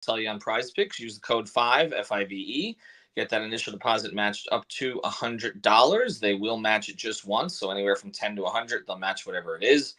tell you on Prize Picks. Use the code 5 FIVE. Get that initial deposit matched up to $100. They will match it just once, so anywhere from 10 to 100, they'll match whatever it is.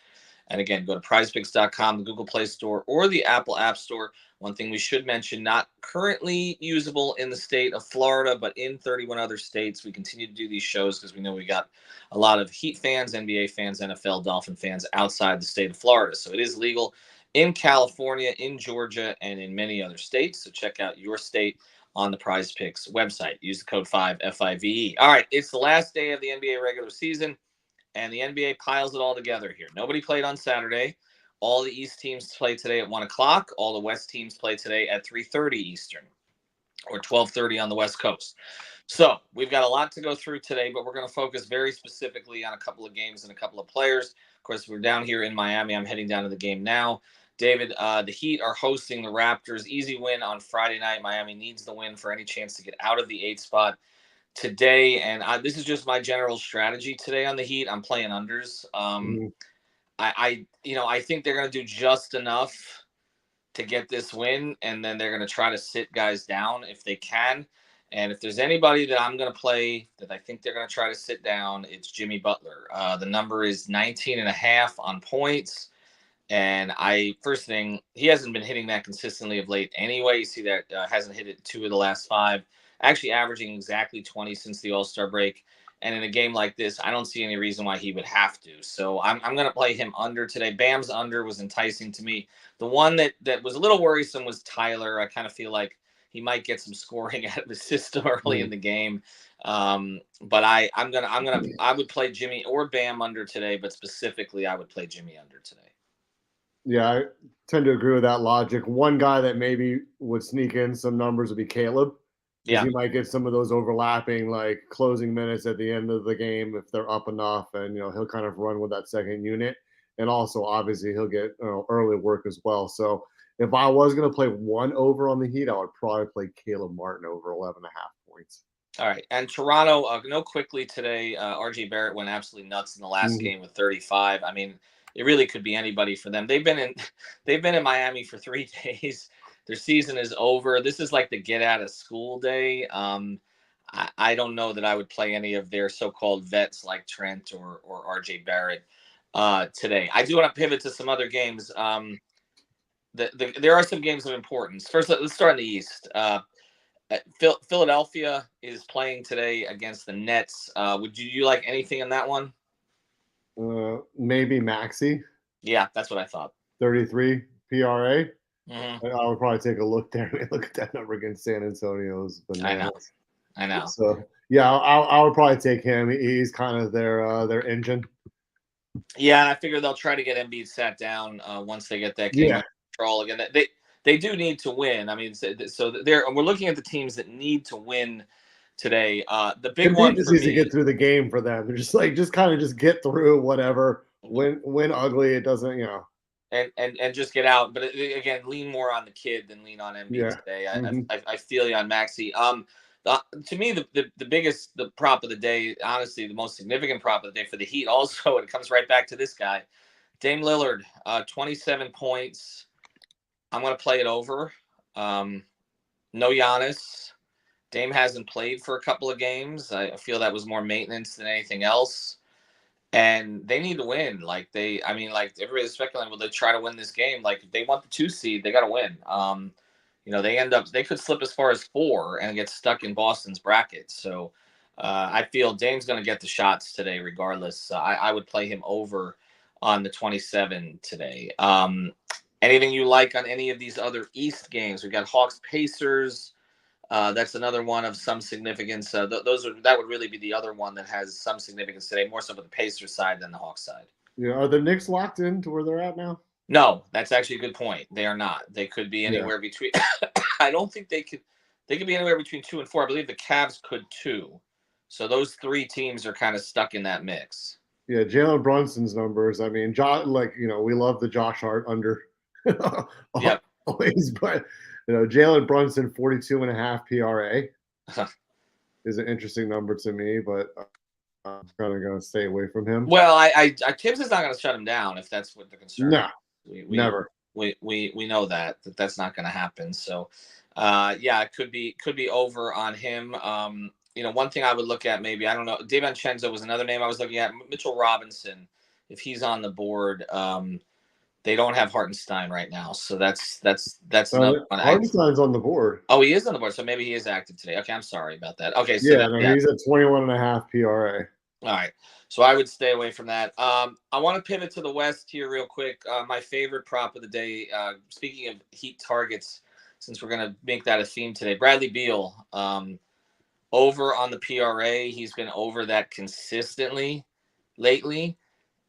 And again, go to prizepicks.com, the Google Play Store, or the Apple App Store. One thing we should mention, not currently usable in the state of Florida, but in 31 other states. We continue to do these shows because we know we got a lot of Heat fans, NBA fans, NFL, Dolphin fans outside the state of Florida. So it is legal in California, in Georgia, and in many other states. So check out your state on the Prize Picks website. Use the code 5 FIVE. All right, it's the last day of the NBA regular season, and the NBA piles it all together here. Nobody played on Saturday. All the East teams play today at 1 o'clock. All the West teams play today at 3:30 Eastern or 12:30 on the West Coast. So we've got a lot to go through today, but we're going to focus very specifically on a couple of games and a couple of players. Of course, we're down here in Miami. I'm heading down to the game now. David, the Heat are hosting the Raptors. Easy win on Friday night. Miami needs the win for any chance to get out of the 8th spot today. And this is just my general strategy today on the Heat. I'm playing unders. I think they're going to do just enough to get this win, and then they're going to try to sit guys down if they can. And if there's anybody that I'm going to play that I think they're going to try to sit down, it's Jimmy Butler. The number is 19.5 on points. And first thing, he hasn't been hitting that consistently of late anyway. You see that hasn't hit it 2 of the last 5, actually averaging exactly 20 since the All-Star break. And in a game like this, I don't see any reason why he would have to. So I'm going to play him under today. Bam's under was enticing to me. The one that was a little worrisome was Tyler. I kind of feel like he might get some scoring out of his system early in the game. But I would play Jimmy or Bam under today, but specifically I would play Jimmy under today. Yeah, I tend to agree with that logic. One guy that maybe would sneak in some numbers would be Caleb. Yeah. You might get some of those overlapping, like closing minutes at the end of the game if they're up enough, and he'll kind of run with that second unit. And also, obviously, he'll get early work as well. So if I was going to play one over on the Heat, I would probably play Caleb Martin over 11.5 points. All right, and Toronto, quickly today, RJ Barrett went absolutely nuts in the last game with 35. I mean, it really could be anybody for them. They've been in Miami for 3 days. Their season is over. This is like the get out of school day. I don't know that I would play any of their so-called vets like Trent or RJ Barrett today. I do want to pivot to some other games. There are some games of importance. First, let's start in the East. Philadelphia is playing today against the Nets. Would you like anything in that one? Maybe Maxey. Yeah, that's what I thought. 33 PRA. Mm-hmm. I would probably take a look there. Look at that number against San Antonio's bananas. I know. So yeah, I would probably take him. He's kind of their engine. Yeah, and I figure they'll try to get Embiid sat down once they get that game under control again. They do need to win. I mean, so we're looking at the teams that need to win today. The big one just for needs me, to get through the game for them. They're just kind of get through whatever. Win ugly, it doesn't, And just get out. But again, lean more on the kid than lean on Embiid today. I feel you on Maxey. To me, the biggest prop of the day, honestly, the most significant prop of the day for the Heat also, and it comes right back to this guy, Dame Lillard, 27 points. I'm going to play it over. No Giannis. Dame hasn't played for a couple of games. I feel that was more maintenance than anything else. And they need to win. Everybody's speculating, will they try to win this game? Like, if they want the 2 seed, they got to win. They could slip as far as 4 and get stuck in Boston's bracket. So I feel Dame's going to get the shots today regardless. I would play him over on the 27 today. Anything you like on any of these other East games? We've got Hawks Pacers. That's another one of some significance. That would really be the other one that has some significance today, more so for the Pacers side than the Hawks side. Yeah, are the Knicks locked in to where they're at now? No, that's actually a good point. They are not. They could be anywhere between. I don't think they could. They could be anywhere between 2 and 4. I believe the Cavs could too. So those 3 teams are kind of stuck in that mix. Yeah, Jalen Brunson's numbers. I mean, we love the Josh Hart under. Yep. Always, but Jalen Brunson 42.5 PRA is an interesting number to me, but I'm kind of going to stay away from him. Well, Tibbs is not going to shut him down if that's what the concern. No, never. we know that's not going to happen. So, yeah, it could be over on him. One thing I would look at, maybe, I don't know, DiVincenzo was another name I was looking at. Mitchell Robinson, if he's on the board. They don't have Hartenstein right now, so that's another one. Hartenstein's on the board. Oh, he is on the board, so maybe he is active today. Okay, I'm sorry about that. Okay, so Yeah, no, he's at 21.5 PRA. all right. So I would stay away from that. I want to pivot to the West here real quick. My favorite prop of the day, speaking of Heat targets, since we're going to make that a theme today, Bradley Beal, over on the PRA. He's been over that consistently lately,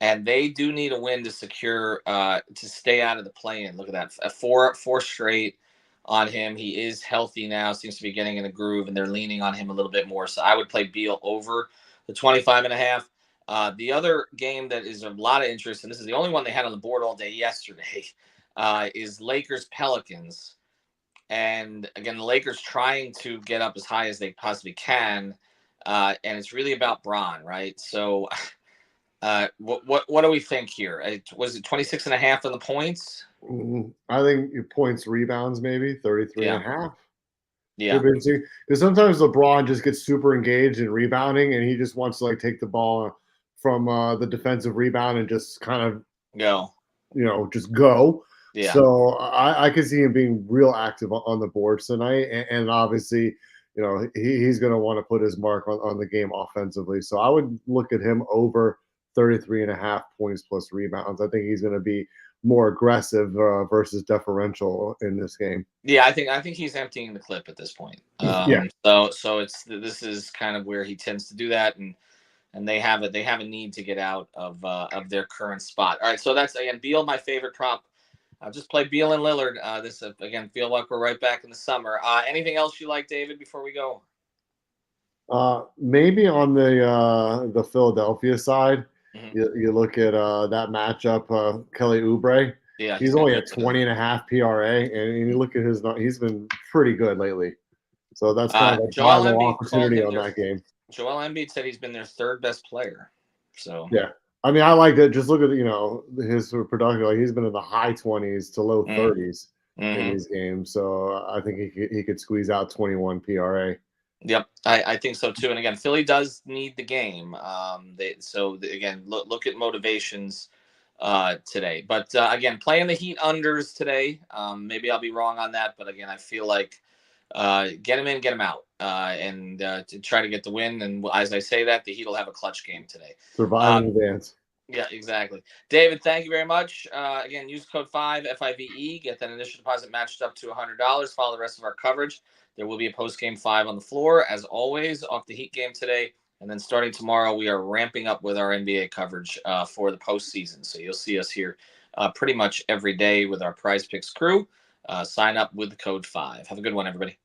and they do need a win to secure to stay out of the play-in. Look at that, four straight on him. He is healthy now, seems to be getting in a groove, and they're leaning on him a little bit more. So I would play Beal over the 25.5. The other game that is of a lot of interest, and this is the only one they had on the board all day yesterday, is Lakers Pelicans. And again, the Lakers trying to get up as high as they possibly can, and it's really about Bron, right? So, what do we think here? Was it 26.5 on the points? I think your points, rebounds, maybe 33 Yeah. and a half. Yeah. Because sometimes LeBron just gets super engaged in rebounding, and he just wants to take the ball from the defensive rebound and just kind of go. Just go. Yeah. So I could see him being real active on the boards tonight, and obviously, he's going to want to put his mark on the game offensively. So I would look at him over 33.5 points plus rebounds. I think he's going to be more aggressive versus deferential in this game. Yeah, I think he's emptying the clip at this point. Yeah. So this is kind of where he tends to do that, and they have a need to get out of their current spot. All right, so that's again Beal, my favorite prop. I'll just play Beal and Lillard. This again feel like we're right back in the summer. Anything else you like, David, before we go? Maybe on the Philadelphia side, Mm-hmm. you look at that matchup, Kelly Oubre. Yeah, he's only at 20.5 PRA, and you look at he's been pretty good lately. So that's kind of a viable opportunity on that game. Joel Embiid said he's been their third best player. So yeah, I mean, I like that. Just look at his production. He's been in the high 20s to low 30s in these games. So I think he could squeeze out 21 PRA. Yep, I think so too. And again, Philly does need the game. Again, look at motivations today. But again, playing the Heat unders today. Maybe I'll be wrong on that, but again, I feel like get him in, get him out, and to try to get the win. And as I say that, the Heat will have a clutch game today. Survive in advance. Yeah, exactly. David, thank you very much. Again, use code 5 FIVE. Get that initial deposit matched up to $100. Follow the rest of our coverage. There will be a post-game 5 on the floor, as always, off the Heat game today. And then starting tomorrow, we are ramping up with our NBA coverage for the postseason. So you'll see us here pretty much every day with our Prize Picks crew. Sign up with the code 5. Have a good one, everybody.